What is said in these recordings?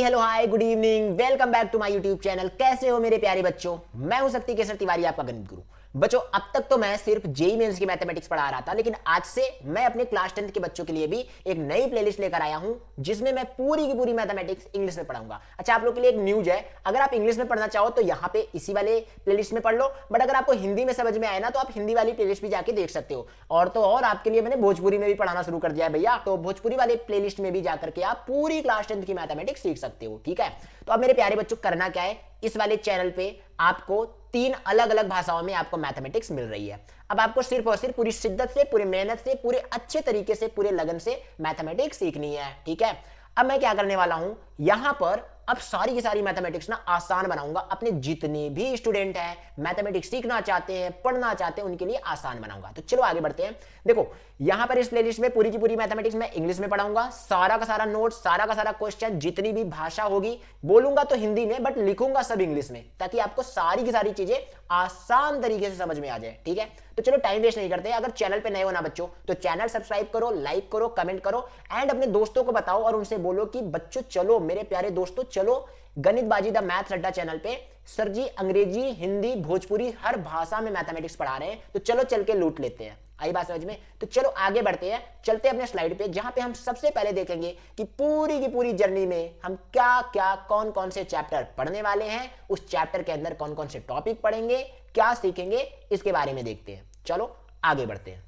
Hello hi good evening, welcome back to my YouTube channel. कैसे हो मेरे प्यारे बच्चों? मैं हूं शक्ति केसर तिवारी, आपका गणित गुरु। बच्चों, अब तक तो मैं सिर्फ जेईई मेंस की मैथमेटिक्स पढ़ा रहा था, लेकिन आज से मैं अपने क्लास 10th के बच्चों के लिए भी एक नई प्लेलिस्ट लेकर आया हूं, जिसमें मैं पूरी की पूरी मैथमेटिक्स इंग्लिश में पढ़ाऊंगा। अच्छा, आप लोग के लिए एक न्यूज है, अगर आप इंग्लिश में पढ़ना चाहो तो यहाँ पे इसी वाले प्लेलिस्ट में पढ़ लो, बट अगर आपको हिंदी में समझ में आए ना तो आप हिंदी वाली प्लेलिस्ट भी जाके देख सकते हो। और तो और आपके लिए मैंने भोजपुरी में भी पढ़ाना शुरू कर दिया है भैया, तो भोजपुरी वाले प्लेलिस्ट में भी जाकर के आप पूरी क्लास 10th की मैथमेटिक्स सीख सकते हो। ठीक है, तो अब मेरे प्यारे बच्चों, करना क्या है, इस वाले चैनल पे आपको 3 अलग अलग भाषाओं में आपको मैथमेटिक्स मिल रही है। अब आपको सिर्फ और सिर्फ पूरी शिद्दत से, पूरी मेहनत से, पूरे अच्छे तरीके से, पूरे लगन से मैथमेटिक्स सीखनी है। ठीक है, अब मैं क्या करने वाला हूं, यहां पर अब सारी की सारी मैथमेटिक्स ना आसान बनाऊंगा। अपने जितने भी स्टूडेंट हैं, मैथमेटिक्स सीखना चाहते हैं, पढ़ना चाहते हैं, उनके लिए आसान बनाऊंगा। तो चलो आगे बढ़ते हैं। देखो, यहां पर इस प्लेलिस्ट में पूरी की पूरी मैथमेटिक्स मैं इंग्लिश में पढ़ाऊंगा। सारा का सारा नोट, सारा का सारा क्वेश्चन, जितनी भी भाषा होगी, बोलूंगा तो हिंदी में बट लिखूंगा सब इंग्लिश में, ताकि आपको सारी की सारी चीजें आसान तरीके से समझ में आ जाए। ठीक है, तो चलो टाइम वेस्ट नहीं करते। अगर चैनल पे नए हो ना बच्चों, तो चैनल सब्सक्राइब करो, लाइक करो, कमेंट करो एंड अपने दोस्तों को बताओ और उनसे बोलो कि बच्चों चलो, मेरे प्यारे दोस्तों चलो, गणितबाजी द मैथ्स अड्डा चैनल पे सर जी अंग्रेजी, हिंदी, भोजपुरी हर भाषा में मैथमेटिक्स पढ़ा रहे हैं, तो चलो चल के लूट लेते हैं। आई बात समझ में? तो चलो आगे बढ़ते हैं, चलते हैं अपने स्लाइड पे, जहां पे हम सबसे पहले देखेंगे कि पूरी की पूरी जर्नी में हम क्या क्या, कौन कौन से चैप्टर पढ़ने वाले हैं, उस चैप्टर के अंदर कौन कौन से टॉपिक पढ़ेंगे, क्या सीखेंगे, इसके बारे में देखते हैं। चलो आगे बढ़ते हैं।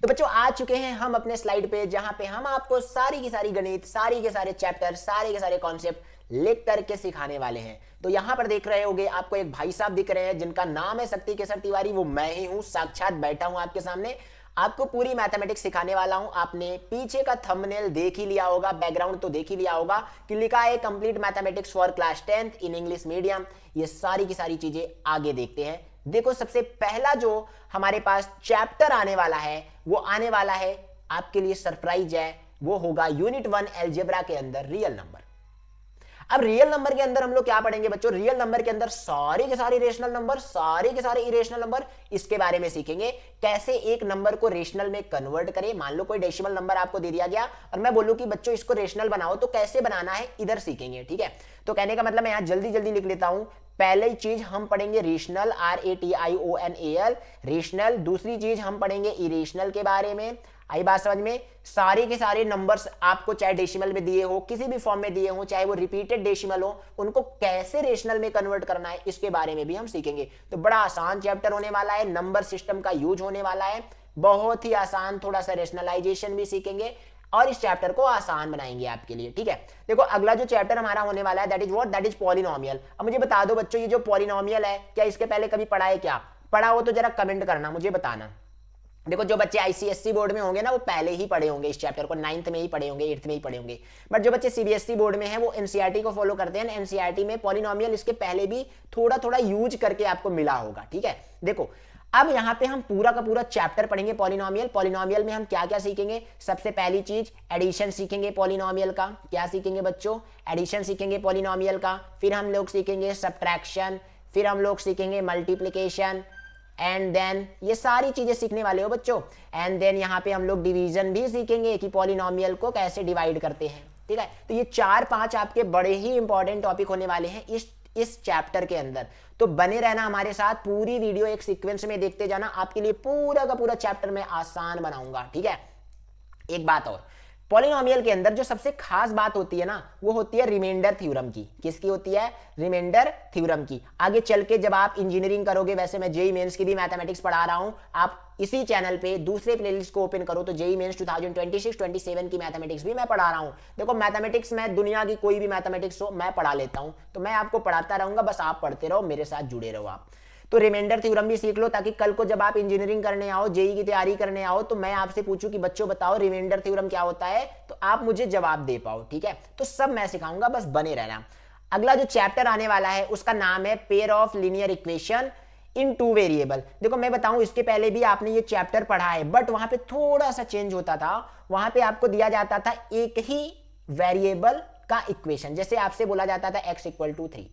तो बच्चों, आ चुके हैं हम अपने स्लाइड पे, जहां पे हम आपको सारी की सारी गणित, सारी के सारे चैप्टर, सारे के सारे कॉन्सेप्ट लिख करके सिखाने वाले हैं। तो यहां पर देख रहे होंगे, आपको एक भाई साहब दिख रहे हैं जिनका नाम है शक्ति केसर तिवारी, वो मैं ही हूं, साक्षात बैठा हूं आपके सामने, आपको पूरी मैथमेटिक्स सिखाने वाला हूं। आपने पीछे का थंबनेल देख ही लिया होगा, बैकग्राउंड तो देख ही लिया होगा कि लिखा है complete mathematics for class 10th in English medium. ये सारी की सारी चीजें आगे देखते हैं। देखो, सबसे पहला जो हमारे पास चैप्टर आने वाला है, वो आने वाला है आपके लिए सरप्राइज है, वो होगा यूनिट 1 अलजेब्रा के अंदर रियल नंबर। अब रियल नंबर के अंदर हम लोग क्या पढ़ेंगे बच्चों? रियल नंबर के अंदर सारे के सारे रेशनल नंबर, सारे के सारे इरेशनल नंबर, इसके बारे में सीखेंगे। कैसे एक नंबर को रेशनल में कन्वर्ट करें। मान लो कोई डेसिमल नंबर आपको दे दिया गया और मैं बोलूं कि बच्चों इसको रेशनल बनाओ, तो कैसे बनाना है इधर सीखेंगे। ठीक है, तो कहने का मतलब मैं यहां जल्दी जल्दी लिख लेता हूं। पहली चीज हम पढ़ेंगे रेशनल, RATIONAL, रेशनल। दूसरी चीज हम पढ़ेंगे इरेशनल के बारे में। आई बात समझ में? सारे के सारे नंबर्स आपको चाहे डेसिमल में दिए हो, किसी भी फॉर्म में दिए हो, चाहे वो रिपीटेड डेसिमल हो, उनको कैसे रेशनल में कन्वर्ट करना है, इसके बारे में भी हम सीखेंगे। तो बड़ा आसान चैप्टर होने वाला है, नंबर सिस्टम का यूज होने वाला है, बहुत ही आसान। थोड़ा सा रेशनलाइजेशन भी सीखेंगे और इस चैप्टर को आसान बनाएंगे आपके लिए। ठीक है, देखो अगला जो चैप्टर हमारा होने वाला है, that is what? That is polynomial. अब मुझे बता दो बच्चों, ये जो पॉलिनोमियल है, क्या इसके पहले कभी पढ़ा है? क्या पढ़ा हो तो जरा कमेंट करना, मुझे बताना। देखो, जो बच्चे ICSE बोर्ड में होंगे ना, वो पहले ही पढ़े होंगे इस चैप्टर को, 9th में ही पढ़े होंगे, 8th में ही पढ़े होंगे। बट जो बच्चे CBSE बोर्ड में हैं, वो NCERT को फॉलो करते हैं। NCERT में पॉलिनोमियल इसके पहले भी थोड़ा थोड़ा यूज करके आपको मिला होगा। ठीक है, देखो अब यहाँ पे हम पूरा का पूरा चैप्टर पढ़ेंगे पॉलिनोमियल। पॉलिनोमियल में हम क्या क्या सीखेंगे? सबसे पहली चीज एडिशन सीखेंगे पॉलिनोमियल का। क्या सीखेंगे बच्चों? एडिशन सीखेंगे पॉलिनोमियल का। फिर हम लोग सीखेंगे सब्ट्रैक्शन, फिर हम लोग सीखेंगे मल्टीप्लिकेशन एंड देन ये सारी चीजें सीखने वाले हो बच्चों। एंड देन यहाँ पे हम लोग डिवीजन भी सीखेंगे कि पॉलिनोमियल को कैसे डिवाइड करते हैं। ठीक है, तो ये 4-5 आपके बड़े ही इंपॉर्टेंट टॉपिक होने वाले हैं इस चैप्टर के अंदर। तो बने रहना हमारे साथ, पूरी वीडियो एक सीक्वेंस में देखते जाना, आपके लिए पूरा का पूरा चैप्टर में आसान बनाऊंगा। ठीक है, एक बात और, पॉलिनोमियल के अंदर जो सबसे खास बात होती है ना, वो होती है रिमाइंडर थ्योरम की। किसकी होती है? रिमाइंडर थ्योरम की। आगे चल के जब आप इंजीनियरिंग करोगे, वैसे मैं जेईई मेंस की भी मैथमेटिक्स पढ़ा रहा हूं, आप इसी चैनल पे दूसरे प्लेलिस्ट को ओपन करो तो जेईई मेंस 2026-27 की मैथमेटिक्स भी मैं पढ़ा रहा हूं। देखो, मैथमेटिक्स में दुनिया की कोई भी मैथमेटिक्स हो, मैं पढ़ा लेता हूं, तो मैं आपको पढ़ाता रहूंगा, बस आप पढ़ते रहो, मेरे साथ जुड़े रहो आप। तो रिमाइंडर थ्योरम भी सीख लो, ताकि कल को जब आप इंजीनियरिंग करने आओ, जेईई की तैयारी करने आओ, तो मैं आपसे पूछूं कि बच्चों बताओ रिमाइंडर थ्योरम क्या होता है, तो आप मुझे जवाब दे पाओ। ठीक है, तो सब मैं सिखाऊंगा, बस बने रहना। अगला जो चैप्टर आने वाला है, उसका नाम है pair of linear equation in 2 variable. देखो मैं बताऊं, इसके पहले भी आपने ये चैप्टर पढ़ा है, बट वहां पे थोड़ा सा चेंज होता था। वहां पे आपको दिया जाता था एक ही वेरिएबल का इक्वेशन, जैसे आपसे बोला जाता था x = 3,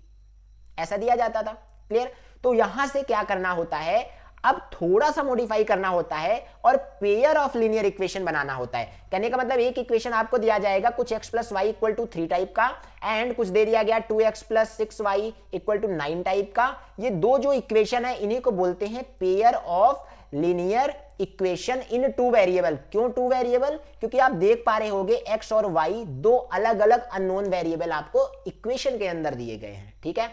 ऐसा दिया जाता था। क्लियर? तो यहां से क्या करना होता है, अब थोड़ा सा मॉडिफाई करना होता है और पेयर ऑफ लीनियर इक्वेशन बनाना होता है। कहने का मतलब एक इक्वेशन आपको दिया जाएगा कुछ x plus Y equal to 3 type का, एंड कुछ दे दिया गया 2x plus 6y equal to 9 type का। ये दो जो इक्वेशन है इन्हीं को बोलते हैं pair of linear equation in two variable. क्यों टू वेरिएबल? क्योंकि आप देख पा रहे होंगे x और y दो अलग अलग अननोन वेरिएबल आपको इक्वेशन के अंदर दिए गए हैं। ठीक है,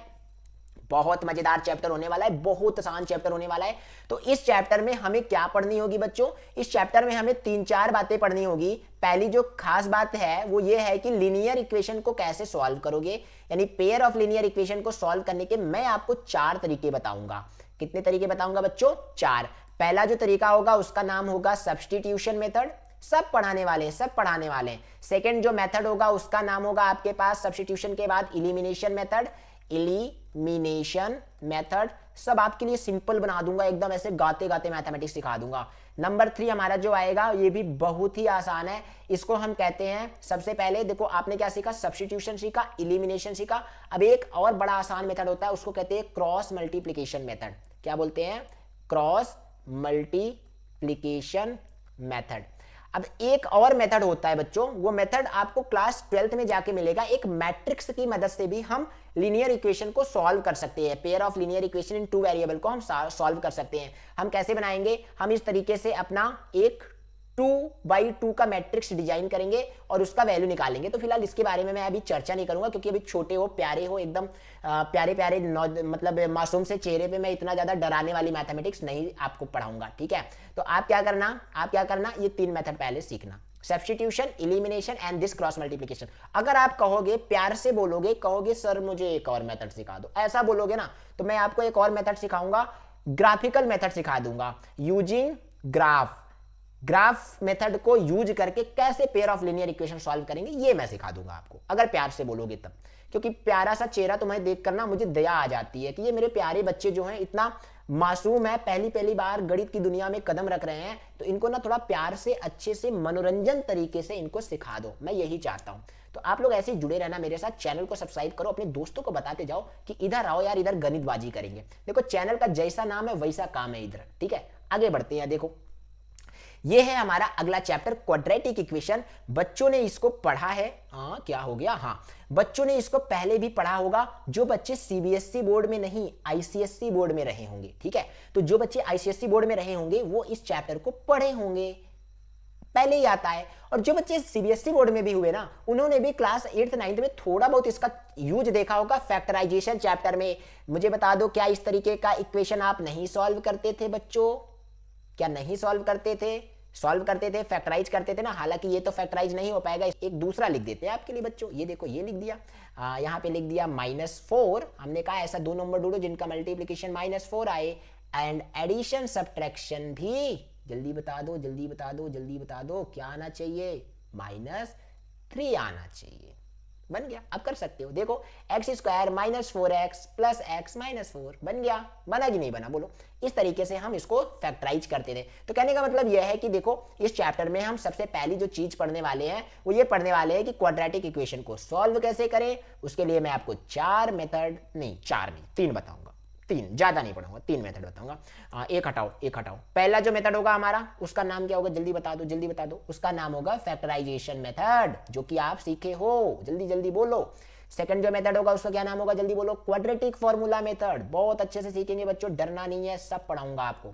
बहुत मजेदार चैप्टर होने वाला है, बहुत आसान चैप्टर होने वाला है। तो इस चैप्टर में हमें क्या पढ़नी होगी बच्चों? इस चैप्टर में हमें 3-4 बातें पढ़नी होगी। पहली जो खास बात है वो ये है कि लीनियर इक्वेशन को कैसे सॉल्व करोगे, यानी पेयर ऑफ लीनियर इक्वेशन को सॉल्व करने के मैं आपको 4 तरीके बताऊंगा। कितने तरीके बताऊंगा बच्चों? 4। पहला जो तरीका होगा उसका नाम होगा सब्स्टिट्यूशन मेथड, सब पढ़ाने वाले हैं, सब पढ़ाने वाले हैं। सेकंड जो मेथड होगा उसका नाम होगा आपके पास सब्स्टिट्यूशन के बाद इलिमिनेशन मेथड, इलिमिनेशन मेथड सब आपके लिए सिंपल बना दूंगा, एकदम ऐसे गाते गाते मैथमेटिक्स सिखा दूंगा। नंबर 3 हमारा जो आएगा ये भी बहुत ही आसान है, इसको हम कहते हैं, सबसे पहले देखो आपने क्या सीखा? सब्स्टिट्यूशन सीखा, इलिमिनेशन सीखा। अब एक और बड़ा आसान मेथड होता है, उसको कहते हैं क्रॉस मल्टीप्लिकेशन मेथड। क्या बोलते हैं? Cross multiplication method. अब एक और मेथड होता है बच्चों, वो मेथड आपको क्लास 12th में जाके मिलेगा। एक मैट्रिक्स की मदद से भी हम लीनियर इक्वेशन को सॉल्व कर सकते हैं, pair of linear equation in two variable को हम सॉल्व कर सकते हैं। हम कैसे बनाएंगे? हम इस तरीके से अपना एक 2x2 का मैट्रिक्स डिजाइन करेंगे और उसका वैल्यू निकालेंगे। तो फिलहाल इसके बारे में मैं अभी चर्चा नहीं करूंगा, क्योंकि अभी छोटे हो, प्यारे हो, एकदम प्यारे प्यारे मतलब मासूम से चेहरे पे मैं इतना ज्यादा डराने वाली मैथमेटिक्स नहीं आपको पढ़ाऊंगा। ठीक है, तो आप क्या करना, ये 3 मेथड पहले सीखना, substitution, elimination and this cross multiplication. अगर आप कहोगे, प्यार से बोलोगे, कहोगे सर मुझे एक और मेथड सिखा दो, ऐसा बोलोगे ना, तो मैं आपको एक और मेथड सिखाऊंगा, ग्राफिकल मेथड सिखा दूंगा, यूजिंग ग्राफ मेथड को यूज करके कैसे pair of linear equation solve करेंगे ये मैं सिखा दूंगा आपको, अगर प्यार से बोलोगे तब। क्योंकि प्यारा सा चेहरा तुम्हें देख कर ना मुझे दया आ जाती है कि ये मेरे प्यारे बच्चे जो हैं इतना मासूम है, पहली बार गणित की दुनिया में कदम रख रहे हैं, तो इनको ना थोड़ा प्यार से, अच्छे से, मनोरंजन तरीके से इनको सिखा दो, मैं यही चाहता हूं। तो आप लोग ऐसे ही जुड़े रहना मेरे साथ, चैनल को सब्सक्राइब करो, अपने दोस्तों को बताते जाओ कि इधर आओ यार, इधर गणितबाजी करेंगे। देखो चैनल का जैसा नाम है वैसा काम है इधर। ठीक है, आगे बढ़ते हैं। देखो ये है हमारा अगला चैप्टर, क्वाड्रेटिक इक्वेशन। बच्चों ने इसको पढ़ा है, क्या हो गया, बच्चों ने इसको पहले भी पढ़ा होगा, जो बच्चे सीबीएसई बोर्ड में नहीं आईसीएसई बोर्ड में रहे होंगे। ठीक है, तो जो बच्चे आईसीएसई बोर्ड में रहे होंगे वो इस चैप्टर को पढ़े होंगे, पहले ही आता है। और जो बच्चे सीबीएसई बोर्ड में भी हुए ना, उन्होंने भी क्लास 8th 9th में थोड़ा बहुत इसका यूज देखा होगा। फैक्टराइजेशन चैप्टर में मुझे बता दो, क्या इस तरीके का इक्वेशन आप नहीं सॉल्व करते थे बच्चों? क्या नहीं सॉल्व करते थे? सॉल्व करते थे, फैक्टराइज करते थे ना। हालांकि ये तो फैक्टराइज नहीं हो पाएगा, एक दूसरा लिख देते हैं आपके लिए बच्चों। ये देखो, ये लिख दिया, यहाँ पे लिख दिया -4। हमने कहा ऐसा 2 नंबर ढूंढो जिनका मल्टीप्लिकेशन -4 आए, एंड एडिशन सब्ट्रैक्शन भी जल्दी बता दो, जल्दी बता दो, जल्दी बता दो, क्या आना चाहिए? -3 आना चाहिए। बन गया, अब कर सकते हो। देखो x² - 4x + x - 4 बन गया, बना कि नहीं बना? बोलो। इस तरीके से हम इसको फैक्टराइज करते थे। तो कहने का मतलब यह है कि देखो इस चैप्टर में हम सबसे पहली जो चीज पढ़ने वाले हैं वो ये पढ़ने वाले हैं कि क्वाड्रेटिक इक्वेशन को सॉल्व कैसे करें। उसके लिए मैं आपको 4 मेथड नहीं, 3 बताऊंगा, 3 ज्यादा नहीं पढ़ाऊंगा, 3 मेथड बताऊंगा। एक हटाओ। पहला जो मेथड होगा हमारा, उसका नाम क्या होगा? जल्दी बता दो, जल्दी बता दो। उसका नाम होगा फैक्टराइजेशन मेथड, जो कि आप सीखे हो, जल्दी जल्दी बोलो। सेकंड जो मेथड होगा उसका क्या नाम होगा? जल्दी बोलो। क्वाड्रेटिक फॉर्मूला मेथड, बहुत अच्छे से सीखेंगे बच्चों, डरना नहीं है, सब पढ़ाऊंगा आपको।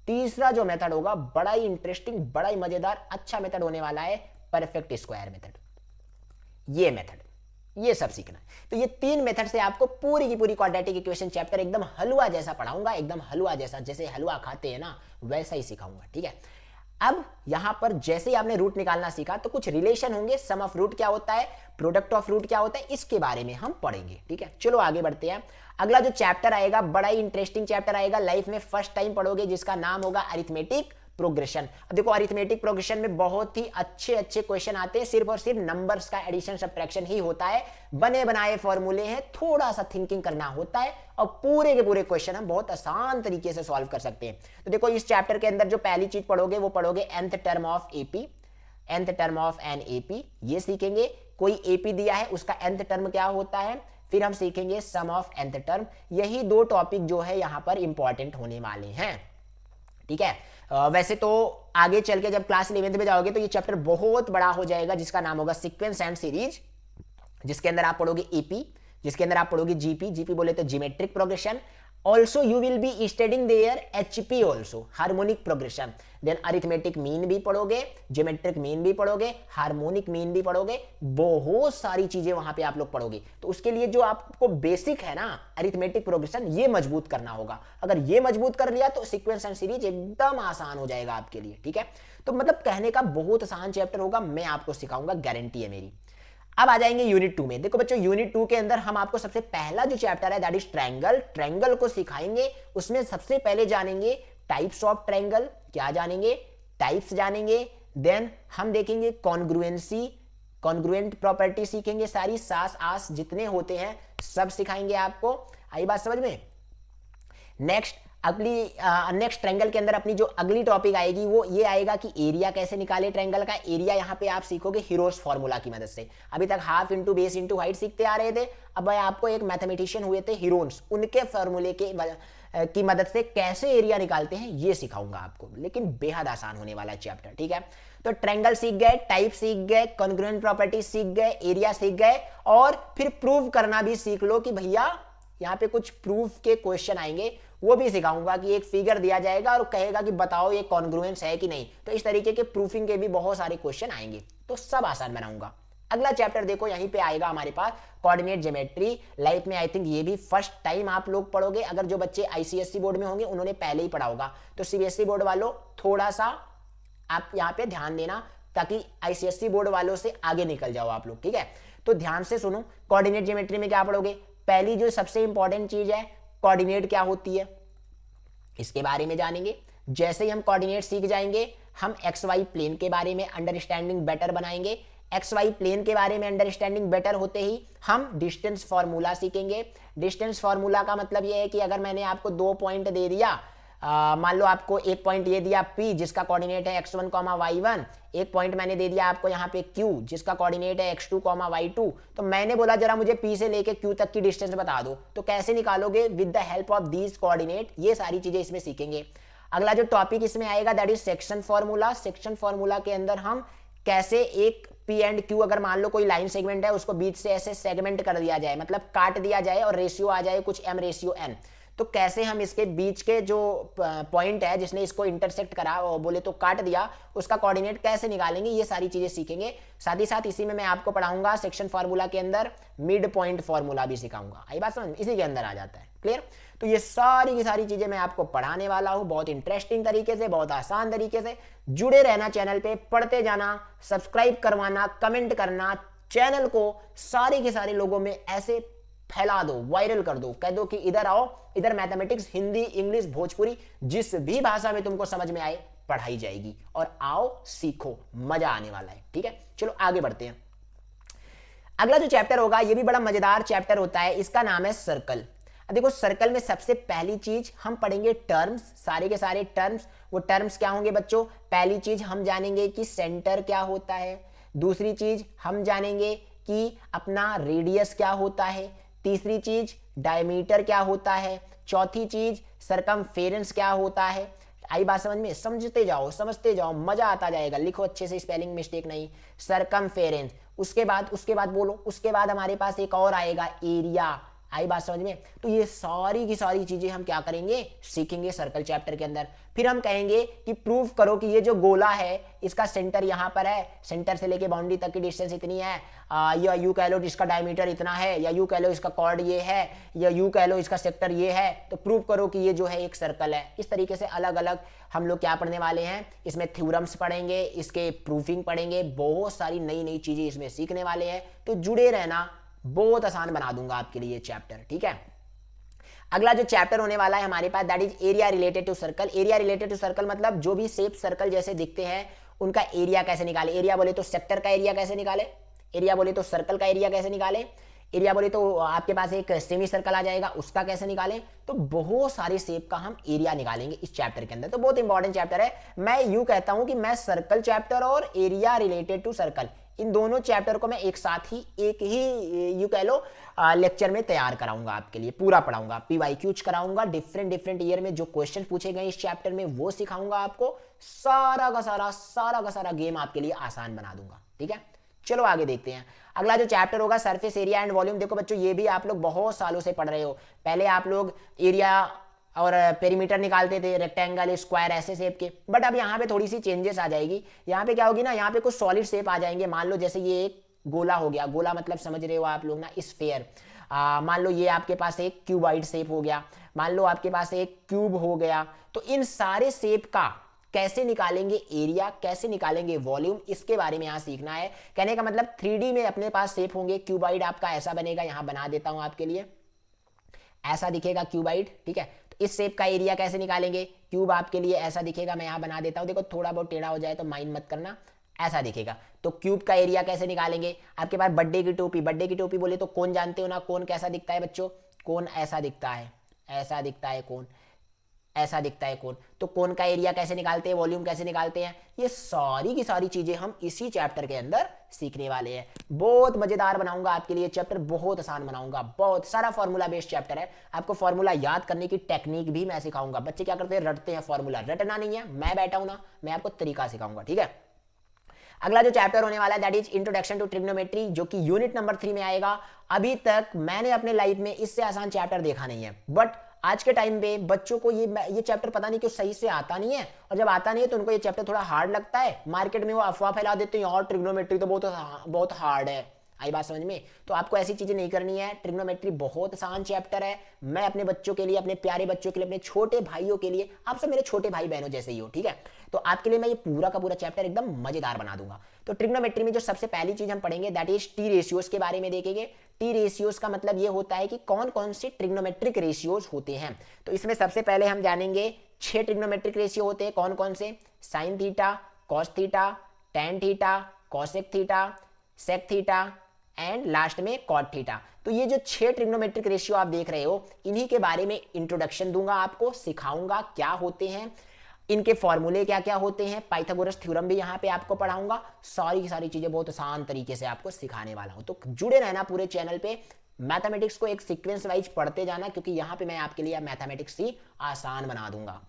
तीसरा जो मेथड होगा, बड़ा ही इंटरेस्टिंग, बड़ा ही मजेदार, अच्छा मेथड होने वाला है, परफेक्ट स्क्वायर मेथड। ये मेथड, ये सब सीखना है। तो ये 3 मेथड से आपको पूरी की पूरी क्वाड्रेटिक इक्वेशन चैप्टर एकदम हलवा जैसा पढ़ाऊंगा, एकदम हलवा जैसा, जैसे हलवा खाते हैं ना वैसा ही सिखाऊंगा। ठीक है, अब यहां पर जैसे ही आपने रूट निकालना सीखा तो कुछ रिलेशन होंगे, सम ऑफ रूट क्या होता है, प्रोडक्ट ऑफ रूट क्या होता है, इसके बारे में हम पढ़ेंगे। ठीक है, चलो आगे बढ़ते हैं। अगला जो चैप्टर आएगा, बड़ा ही इंटरेस्टिंग चैप्टर आएगा, लाइफ में फर्स्ट टाइम पढ़ोगे, जिसका नाम होगा अरिथमेटिक प्रोग्रेशन। अब देखो अरिथमेटिक प्रोग्रेशन में बहुत ही अच्छे क्वेश्चन आते हैं, सिर्फ और सिर्फ नंबर्स का एडिशन सब्ट्रैक्शन ही होता है, बने बनाए फॉर्मूले हैं, थोड़ा सा थिंकिंग करना होता है और पूरे के पूरे क्वेश्चन हम बहुत आसान तरीके से सॉल्व कर सकते हैं। तो देखो इस चैप्टर के अंदर जो पहली चीज पढ़ोगे वो पढ़ोगे nth term of AP, nth term of an AP, ये सीखेंगे। कोई एपी दिया है उसका nth टर्म क्या होता है, फिर हम सीखेंगे सम ऑफ nth टर्म। यही 2 टॉपिक जो है यहां पर इंपॉर्टेंट होने वाले हैं। ठीक है। वैसे तो आगे चल के जब क्लास 11th में जाओगे तो ये चैप्टर बहुत बड़ा हो जाएगा, जिसका नाम होगा सीक्वेंस एंड सीरीज, जिसके अंदर आप पढ़ोगे एपी, जिसके अंदर आप पढ़ोगे जीपी, जीपी बोले तो geometric progression. Also you will be studying there HP also, harmonic progression. Then arithmetic mean भी पढ़ोगे, ज्योमेट्रिक मीन भी पढ़ोगे, हार्मोनिक मीन भी पढ़ोगे, बहुत सारी चीजें वहां पे आप लोग पढ़ोगे। तो उसके लिए जो आपको बेसिक है ना अरिथमेटिक प्रोग्रेशन, ये मजबूत करना होगा। अगर ये मजबूत कर लिया तो सीक्वेंस एंड सीरीज एकदम आसान हो जाएगा आपके लिए, ठीक है। तो मतलब कहने का बहुत आसान चैप्टर होगा, मैं आपको सिखाऊंगा, गारंटी है मेरी। अब आ जाएंगे यूनिट 2 में। देखो बच्चों, यूनिट 2 के अंदर हम आपको सबसे पहला जो चैप्टर है दैट इज ट्रायंगल, ट्रायंगल को सिखाएंगे। उसमें सबसे पहले जानेंगे टाइप्स ऑफ ट्रायंगल, क्या जानेंगे, टाइप्स जानेंगे। देन हम देखेंगे कॉन्ग्रुएंसी, कॉन्ग्रुएंट प्रॉपर्टी सीखेंगे, सारी सास आस जितने होते हैं सब सिखाएंगे आपको। आई बात समझ में। नेक्स्ट ट्रायंगल के अंदर अपनी जो अगली टॉपिक आएगी वो ये आएगा कि एरिया कैसे निकाले ट्रायंगल का। एरिया यहाँ पे आप सीखोगे हीरोज फॉर्मूला की मदद से। अभी तक half into base into height सीखते आ रहे थे, अब मैं आपको एक मैथमेटिशियन हुए थे हीरोन्स, उनके फॉर्मूले की मदद से कैसे एरिया निकालते हैं ये सिखाऊंगा आपको, लेकिन बेहद आसान होने वाला चैप्टर, ठीक है। तो ट्रायंगल सीख गए, टाइप सीख गए, कॉन्ग्रुएंट प्रॉपर्टी सीख गए, एरिया सीख गए, और फिर प्रूव करना भी सीख लो कि भैया यहाँ पे कुछ प्रूफ के क्वेश्चन आएंगे, वो भी सिखाऊंगा कि एक फिगर दिया जाएगा और कहेगा कि बताओ ये कॉन्ग्रुएंस है कि नहीं। तो इस तरीके के प्रूफिंग के भी बहुत सारे क्वेश्चन आएंगे, तो सब आसान बनाऊंगा। अगला चैप्टर देखो यहीं पे आएगा हमारे पास कोऑर्डिनेट ज्योमेट्री। लाइफ में आई थिंक ये भी फर्स्ट टाइम आप लोग पढ़ोगे। अगर जो बच्चे आईसीएसई बोर्ड में होंगे उन्होंने पहले ही पढ़ा होगा, तो सीबीएसई बोर्ड वालों थोड़ा सा आप यहाँ पे ध्यान देना, ताकि आईसीएसई बोर्ड वालों से आगे निकल जाओ आप लोग, ठीक है। तो ध्यान से सुनो, कोऑर्डिनेट ज्योमेट्री में क्या पढ़ोगे। पहली जो सबसे इंपॉर्टेंट चीज है, कोऑर्डिनेट क्या होती है, इसके बारे में जानेंगे। जैसे ही हम कोऑर्डिनेट सीख जाएंगे, हम एक्स वाई प्लेन के बारे में अंडरस्टैंडिंग बेटर बनाएंगे। एक्स वाई प्लेन के बारे में अंडरस्टैंडिंग बेटर होते ही हम डिस्टेंस फॉर्मूला सीखेंगे। डिस्टेंस फॉर्मूला का मतलब यह है कि अगर मैंने आपको 2 पॉइंट दे दिया, मान लो आपको एक पॉइंट ये दिया P जिसका कोऑर्डिनेट है x1, y1, एक पॉइंट मैंने दे दिया आपको यहाँ पे Q जिसका कोऑर्डिनेट है x2, y2, तो मैंने बोला जरा मुझे P से लेके Q तक की डिस्टेंस बता दो, तो कैसे निकालोगे, with the help of these coordinate. ये सारी चीजें इसमें सीखेंगे। अगला जो टॉपिक इसमें आएगा that is section formula. Section formula के अंदर हम कैसे एक P एंड Q, अगर मान लो कोई लाइन सेगमेंट है उसको बीच से ऐसे सेगमेंट कर दिया जाए, मतलब काट दिया जाए और रेशियो आ जाए कुछ m/n, तो कैसे हम इसके बीच के जो पॉइंट है जिसने इसको इंटरसेक्ट करा और बोले तो काट दिया, उसका कोऑर्डिनेट कैसे निकालेंगे, ये सारी चीजें सीखेंगे। साथ ही साथ इसी में मैं आपको पढ़ाऊंगा सेक्शन फार्मूला के अंदर मिड पॉइंट फार्मूला भी सिखाऊंगा। आई बात समझ, इसी के अंदर आ जाता है, क्लियर। तो ये सारी की सारी चीजें मैं आपको पढ़ाने वाला हूं, बहुत इंटरेस्टिंग तरीके से, बहुत आसान तरीके से। जुड़े रहना चैनल पे, पढ़ते जाना, सब्सक्राइब करवाना, कमेंट करना, चैनल को सारे के सारे लोगों में ऐसे फैला दो, वायरल कर दो, कह दो कि इधर आओ, इधर मैथमेटिक्स, हिंदी, इंग्लिश, भोजपुरी, जिस भी भाषा में तुमको समझ में आए पढ़ाई जाएगी, और आओ सीखो, मजा आने वाला है, ठीक है। चलो आगे बढ़ते हैं। अगला जो चैप्टर होगा ये भी बड़ा मजेदार चैप्टर होता है, इसका नाम है सर्कल। देखो सर्कल में सबसे पहली चीज हम पढ़ेंगे टर्म्स, सारे के सारे टर्म्स। वो टर्म्स क्या होंगे बच्चों, पहली चीज हम जानेंगे कि सेंटर क्या होता है, दूसरी चीज हम जानेंगे कि अपना रेडियस क्या होता है, तीसरी चीज डायमीटर क्या होता है, चौथी चीज सरकमफेरेंस क्या होता है। आई बात समझ में, समझते जाओ, समझते जाओ, मजा आता जाएगा, लिखो अच्छे से, स्पेलिंग मिस्टेक नहीं, सरकमफेरेंस। उसके बाद बोलो, उसके बाद हमारे पास एक और आएगा एरिया। आई बात समझ में। तो ये सारी की सारी चीजें हम क्या करेंगे, सीखेंगे सर्कल चैप्टर के अंदर। फिर हम कहेंगे कि प्रूव करो कि ये जो गोला है इसका सेंटर यहाँ पर है, सेंटर से लेके बाउंड्री तक की डिस्टेंस इतनी है, या यू कह लो इसका डायमीटर इतना है, या यू कह लो इसका कॉर्ड ये है, या यू कह लो इसका सेक्टर ये है, तो प्रूव करो कि ये जो है एक सर्कल है। इस तरीके से अलग अलग हम लोग क्या पढ़ने वाले हैं, इसमें थ्योरम्स पढ़ेंगे, इसके प्रूफिंग पढ़ेंगे, बहुत सारी नई नई चीजें इसमें सीखने वाले हैं। तो जुड़े रहना, बहुत आसान बना दूंगा आपके लिए चैप्टर, ठीक है। अगला जो चैप्टर होने वाला है हमारे पास that is area related to circle. Area related to circle मतलब जो भी शेप सर्कल जैसे दिखते हैं उनका एरिया कैसे निकाले। एरिया बोले तो सेक्टर का एरिया कैसे निकाले, एरिया बोले तो सर्कल का एरिया कैसे निकाले, एरिया बोले तो आपके पास एक सेमी सर्कल आ जाएगा उसका कैसे निकालें। तो बहुत सारे शेप का हम एरिया निकालेंगे इस चैप्टर के अंदर। तो बहुत इंपॉर्टेंट चैप्टर है। मैं यूं कहता हूं कि मैं सर्कल चैप्टर और एरिया रिलेटेड टू सर्कल इन दोनों चैप्टर को मैं एक साथ ही एक ही यू कह लो लेक्चर में तैयार कराऊंगा, आपके लिए पूरा पढ़ाऊंगा, पीवाईक्यूज कराऊंगा, डिफरेंट डिफरेंट ईयर में जो क्वेश्चन पूछे गए इस चैप्टर में वो सिखाऊंगा आपको, सारा का सारा गेम आपके लिए आसान बना दूंगा। ठीक है, चलो आगे देखते हैं। अगला जो चैप्टर होगा सरफेस एरिया एंड वॉल्यूम। देखो बच्चों, ये भी आप लोग बहुत सालों से पढ़ रहे हो। पहले आप लोग एरिया और पेरीमीटर निकालते थे, रेक्टेंगल, स्क्वायर, ऐसे शेप के, बट अब यहाँ पे थोड़ी सी चेंजेस आ जाएगी। यहाँ पे क्या होगी ना, यहाँ पे कुछ सॉलिड शेप आ जाएंगे। मान लो जैसे ये एक गोला हो गया, गोला मतलब समझ रहे हो आप लोग ना, स्फेयर। मान लो ये आपके पास एक क्यूबॉइड शेप हो गया, मान लो आपके पास एक क्यूब हो गया। तो इन सारे शेप का कैसे निकालेंगे एरिया, कैसे निकालेंगे वॉल्यूम, इसके बारे में यहाँ सीखना है। कहने का मतलब 3D में अपने पास शेप होंगे। क्यूबॉइड आपका ऐसा बनेगा, यहाँ बना देता हूँ आपके लिए, ऐसा दिखेगा क्यूबॉइड। ठीक है, तो इस शेप का एरिया कैसे निकालेंगे, क्यूब आपके लिए ऐसा दिखेगा, मैं यहाँ बना देता हूँ। देखो थोड़ा बहुत टेढ़ा हो जाए तो माइंड मत करना, ऐसा दिखेगा। तो क्यूब का एरिया कैसे निकालेंगे। आपके पास बर्थडे की टोपी, बर्थडे की टोपी बोले तो कौन जानते हो ना, कौन कैसा दिखता है बच्चों, कौन ऐसा दिखता है, ऐसा दिखता है कौन, ऐसा दिखता है कौन। तो कौन का एरिया कैसे निकालते हैं, वॉल्यूम कैसे निकालते हैं, ये सारी की सारी चीजें हम इसी चैप्टर के अंदर सीखने वाले हैं। बहुत मजेदार बनाऊंगा आपके लिए चैप्टर, बहुत आसान बनाऊंगा, बहुत सारा फॉर्मूला बेस्ड चैप्टर है। आपको फॉर्मूला याद करने की टेक्निक भी मैं सिखाऊंगा। बच्चे क्या करते हैं, रटते हैं फॉर्मूला, रटना नहीं है, मैं बैठा हूं ना, मैं आपको तरीका सिखाऊंगा। ठीक है, अगला जो चैप्टर होने वाला है that is introduction to trigonometry, जो कि यूनिट नंबर 3 में आएगा। अभी तक मैंने अपने लाइफ में इससे आसान चैप्टर देखा नहीं है, बट आज के टाइम पे बच्चों को ये चैप्टर पता नहीं क्यों सही से आता नहीं है, और जब आता नहीं है तो उनको ये चैप्टर थोड़ा हार्ड लगता है। मार्केट में वो अफवाह फैला देते हैं और ट्रिग्नोमेट्री तो बहुत हार्ड है। आई बात समझ में, तो आपको ऐसी चीजें नहीं करनी है। ट्रिग्नोमेट्री बहुत आसान चैप्टर है। मैं अपने बच्चों के लिए, अपने प्यारे बच्चों के लिए, अपने छोटे भाइयों के लिए, आप सब मेरे छोटे भाई बहनों जैसे ही हो, ठीक है, तो आपके लिए मैं ये पूरा का पूरा चैप्टर एकदम मजेदार बना दूंगा। तो ट्रिग्नोमेट्री में जो सबसे पहली चीज हम पढ़ेंगे दैट इज टी रेशियोज के बारे में देखेंगे। टी रेशियोज का मतलब ये होता है कि कौन कौन से ट्रिग्नोमेट्रिक रेशियोज होते हैं। तो इसमें सबसे पहले हम जानेंगे 6 ट्रिग्नोमेट्रिक रेशियो होते हैं। कौन कौन से, sine theta, cos theta, tan theta, cosec theta, sec theta and last में कॉट थीटा। तो ये जो 6 ट्रिग्नोमेट्रिक रेशियो आप देख रहे हो, इन्हीं के बारे में इंट्रोडक्शन दूंगा, आपको सिखाऊंगा क्या होते हैं, इनके फॉर्मूले क्या क्या होते हैं, पाइथागोरस थ्योरम भी यहाँ पे आपको पढ़ाऊंगा। सारी की सारी चीजें बहुत आसान तरीके से आपको सिखाने वाला हूं, तो जुड़े रहना पूरे चैनल पे। मैथमेटिक्स को एक सीक्वेंस वाइज पढ़ते जाना, क्योंकि यहाँ पे मैं आपके लिए मैथमेटिक्स ही आसान बना दूंगा।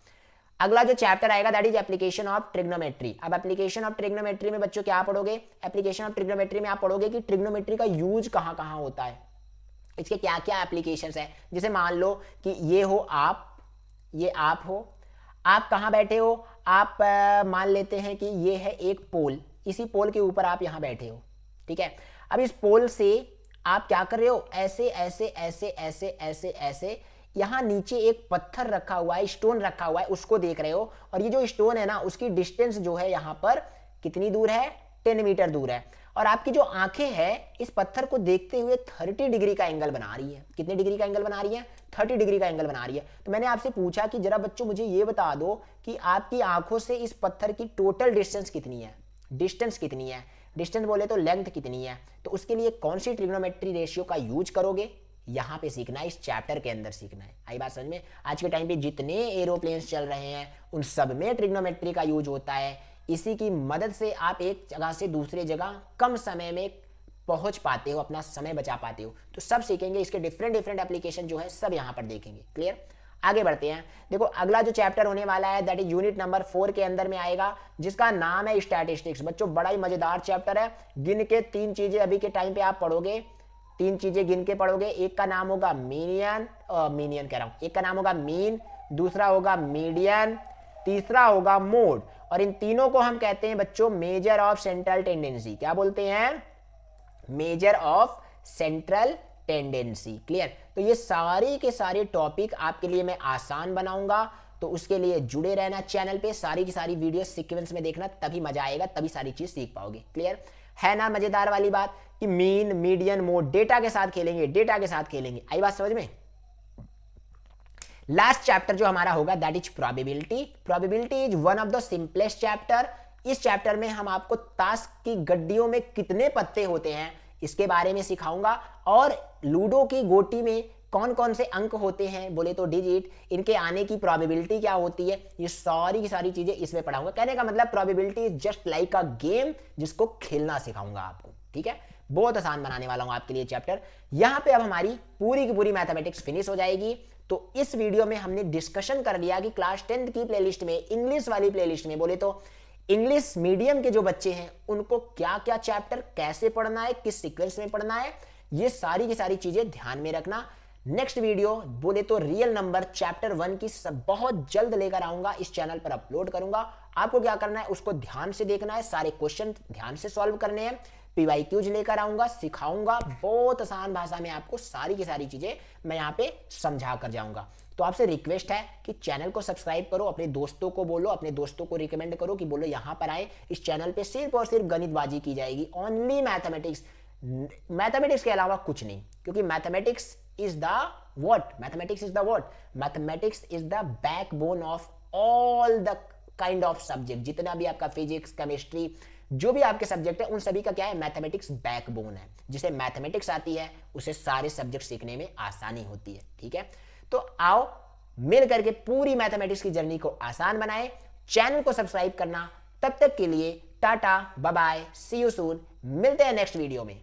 अगला जो चैप्टर आएगा that is application of trigonometry. अब एप्लीकेशन ऑफ ट्रिग्नोमेट्री में बच्चों क्या पढ़ोगे, एप्लीकेशन ऑफ ट्रिग्नोमेट्री में आप पढ़ोगे कि ट्रिग्नोमेट्री का यूज कहाँ कहाँ होता है, इसके क्या क्या एप्लीकेशंस है। जैसे मान लो कि ये हो आप, ये आप हो, आप कहाँ बैठे हो, आप मान लेते हैं कि ये है एक पोल, इसी पोल के ऊपर आप यहाँ बैठे हो, ठीक है। अब इस पोल से आप क्या कर रहे हो, ऐसे ऐसे ऐसे ऐसे ऐसे ऐसे, यहाँ नीचे एक पत्थर रखा हुआ है, स्टोन रखा हुआ है, उसको देख रहे हो, और ये जो स्टोन है ना, उसकी डिस्टेंस जो है यहाँ पर कितनी दूर है, 10 मीटर दूर है, और आपकी जो आंखें हैं इस पत्थर को देखते हुए 30 डिग्री का एंगल बना रही है। कितने डिग्री का एंगल बना रही है, 30 डिग्री का एंगल बना रही है। तो मैंने आपसे पूछा कि जरा बच्चों मुझे ये बता दो कि आपकी आंखों से इस पत्थर की टोटल डिस्टेंस कितनी है, डिस्टेंस कितनी है, डिस्टेंस बोले तो लेंथ कितनी है। तो उसके लिए कौन सी ट्रिग्नोमेट्री रेशियो का यूज करोगे, यहाँ पे सीखना है, इस चैप्टर के अंदर सीखना है। आई बात समझ में। आज के टाइम पे जितने एरोप्लेन्स चल रहे हैं उन सब में ट्रिग्नोमेट्री का यूज होता है। इसी की मदद से आप एक जगह से दूसरे जगह कम समय में पहुंच पाते हो, अपना समय बचा पाते हो। तो सब सीखेंगे, इसके डिफरेंट डिफरेंट एप्लीकेशन जो है सब यहाँ पर देखेंगे। क्लियर, आगे बढ़ते हैं। देखो अगला जो चैप्टर होने वाला है दैट इज यूनिट नंबर 4 के अंदर में आएगा, जिसका नाम है स्टैटिस्टिक्स। बच्चों बड़ा ही मजेदार चैप्टर है। गिन के 3 चीजें अभी के टाइम पे आप पढ़ोगे, 3 चीजें गिन के पढ़ोगे। एक का नाम होगा मीनियन कह रहा हूं, एक का नाम होगा मीन, दूसरा होगा मीडियन, तीसरा होगा मोड, और इन तीनों को हम कहते हैं बच्चों मेजर ऑफ सेंट्रल टेंडेंसी। क्या बोलते हैं, measure of central tendency. Clear, तो ये सारे के सारे टॉपिक आपके लिए मैं आसान बनाऊंगा, तो उसके लिए जुड़े रहना चैनल पे, सारी की सारी वीडियो सीक्वेंस में देखना, तभी मजा आएगा, तभी सारी चीज सीख पाओगे। क्लियर है ना, मजेदार वाली बात कि मीन मीडियन मोड डेटा के साथ खेलेंगे, डेटा के साथ खेलेंगे। आई बात समझ में। लास्ट चैप्टर जो हमारा होगा that is probability. Probability is one of the simplest chapter. इस चैप्टर में हम आपको ताश की गड्डियों में कितने पत्ते होते हैं इसके बारे में सिखाऊंगा, और लूडो की गोटी में कौन कौन से अंक होते हैं बोले तो डिजिट, इनके आने की प्रोबेबिलिटी क्या होती है, ये सारी की सारी चीजें इसमें पढ़ाऊंगा। कहने का मतलब probability is just like a game जिसको खेलना सिखाऊंगा आपको, ठीक है। बहुत आसान बनाने वाला हूं आपके लिए चैप्टर। यहां पे अब हमारी पूरी की पूरी मैथमेटिक्स फिनिश हो जाएगी। तो इस वीडियो में हमने डिस्कशन कर लिया कि क्लास 10th की प्लेलिस्ट में, इंग्लिश वाली प्लेलिस्ट में बोले तो इंग्लिश मीडियम के जो बच्चे हैं उनको क्या क्या चैप्टर कैसे पढ़ना है, किस सीक्वेंस में पढ़ना है, ये सारी की सारी चीजें ध्यान में रखना। नेक्स्ट वीडियो बोले तो रियल नंबर चैप्टर 1 की सब बहुत जल्द लेकर आऊंगा, इस चैनल पर अपलोड करूंगा। आपको क्या करना है, उसको ध्यान से देखना है, सारे क्वेश्चन ध्यान से सॉल्व करने हैं, पीवाईक्यूज लेकर आऊंगा, सिखाऊंगा, बहुत आसान भाषा में आपको सारी की सारी चीजें मैं यहाँ पे समझा कर जाऊंगा। तो आपसे रिक्वेस्ट है कि चैनल को सब्सक्राइब करो, अपने दोस्तों को बोलो, अपने दोस्तों को रिकमेंड करो कि बोलो यहाँ पर आए, इस चैनल पे सिर्फ और सिर्फ गणितबाजी की जाएगी, ओनली मैथमेटिक्स, मैथमेटिक्स के अलावा कुछ नहीं। क्योंकि mathematics is the what, mathematics is the what, mathematics is the backbone of all the kind of subject. जितना भी आपका फिजिक्स, केमिस्ट्री, जो भी आपके सब्जेक्ट है उन सभी का क्या है, मैथमेटिक्स बैकबोन है। जिसे मैथमेटिक्स आती है उसे सारे सब्जेक्ट सीखने में आसानी होती है, ठीक है। तो आओ मिल करके पूरी मैथमेटिक्स की जर्नी को आसान बनाए। चैनल को सब्सक्राइब करना। तब तक के लिए टाटा, bye bye, see you soon, मिलते हैं नेक्स्ट वीडियो में।